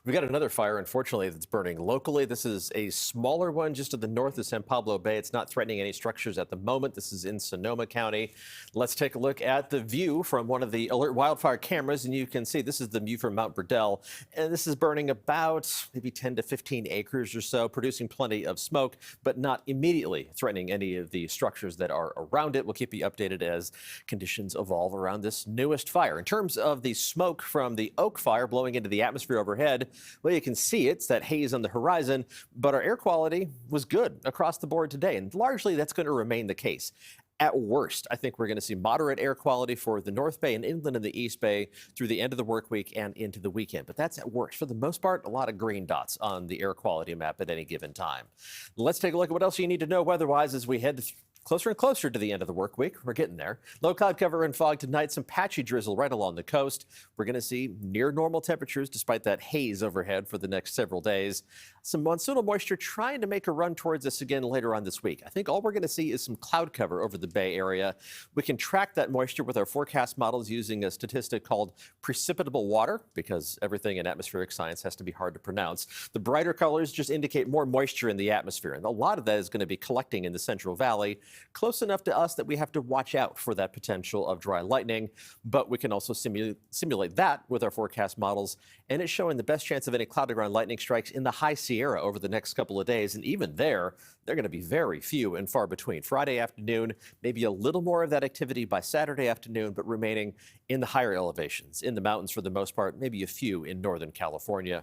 We've got another fire, unfortunately, that's burning locally. This is a smaller one just to the north of San Pablo Bay. It's not threatening any structures at the moment. This is in Sonoma County. Let's take a look at the view from one of the alert wildfire cameras, and you can see this is the view from Mount Burdell. And this is burning about maybe 10 to 15 acres or so, producing plenty of smoke, but not immediately threatening any of the structures that are around it. We'll keep you updated as conditions evolve around this newest fire. In terms of the smoke from the Oak Fire blowing into the atmosphere overhead, well, you can see it's that haze on the horizon, but our air quality was good across the board today, and largely that's going to remain the case. At worst, I think we're going to see moderate air quality for the North Bay and inland in the East Bay through the end of the work week and into the weekend. But that's at worst. For the most part, a lot of green dots on the air quality map at any given time. Let's take a look at what else you need to know weather-wise as we head closer and closer to the end of the work week. We're getting there. Low cloud cover and fog tonight, some patchy drizzle right along the coast. We're going to see near normal temperatures despite that haze overhead for the next several days. Some monsoonal moisture trying to make a run towards us again later on this week. I think all we're going to see is some cloud cover over the Bay Area. We can track that moisture with our forecast models using a statistic called precipitable water, because everything in atmospheric science has to be hard to pronounce. The brighter colors just indicate more moisture in the atmosphere, and a lot of that is going to be collecting in the Central Valley, close enough to us that we have to watch out for that potential of dry lightning. But we can also simulate that with our forecast models, and it's showing the best chance of any cloud-to-ground lightning strikes in the high Sierra over the next couple of days. And even there, they're going to be very few and far between. Friday afternoon, maybe a little more of that activity by Saturday afternoon, but remaining in the higher elevations, in the mountains for the most part, maybe a few in Northern California.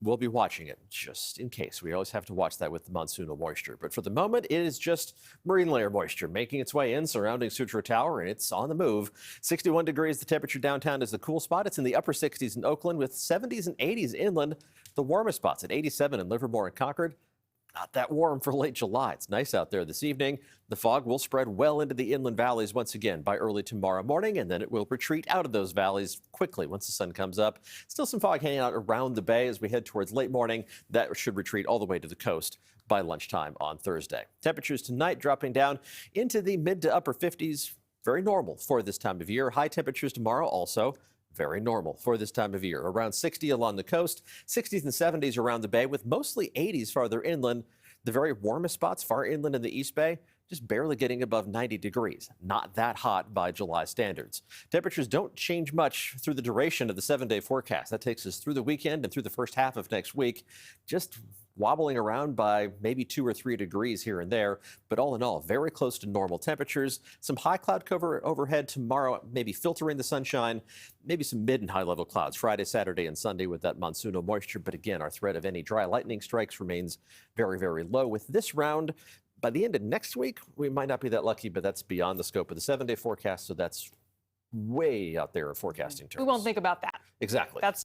We'll be watching it just in case. We always have to watch that with the monsoonal moisture. But for the moment, it is just marine layer moisture making its way in, surrounding Sutro Tower, and it's on the move. 61 degrees, the temperature downtown is the cool spot. It's in the upper 60s in Oakland with 70s and 80s inland. The warmest spots at 87 in Livermore and Concord. Not that warm for late July. It's nice out there this evening. The fog will spread well into the inland valleys once again by early tomorrow morning, and then it will retreat out of those valleys quickly once the sun comes up. Still some fog hanging out around the bay as we head towards late morning. That should retreat all the way to the coast by lunchtime on Thursday. Temperatures tonight dropping down into the mid to upper 50s. Very normal for this time of year. High temperatures tomorrow also very normal for this time of year. Around 60 along the coast, 60s and 70s around the bay, with mostly 80s farther inland. The very warmest spots far inland in the East Bay, just barely getting above 90 degrees. Not that hot by July standards. Temperatures don't change much through the duration of the 7-day forecast. That takes us through the weekend and through the first half of next week. Just wobbling around by maybe 2 or 3 degrees here and there, but all in all, very close to normal temperatures. Some high cloud cover overhead tomorrow, maybe filtering the sunshine, maybe some mid and high level clouds Friday, Saturday, and Sunday with that monsoonal moisture. But again, our threat of any dry lightning strikes remains very, very low. With this round, by the end of next week, we might not be that lucky, but that's beyond the scope of the 7-day forecast, so that's way out there in forecasting terms. We won't think about that. Exactly. That's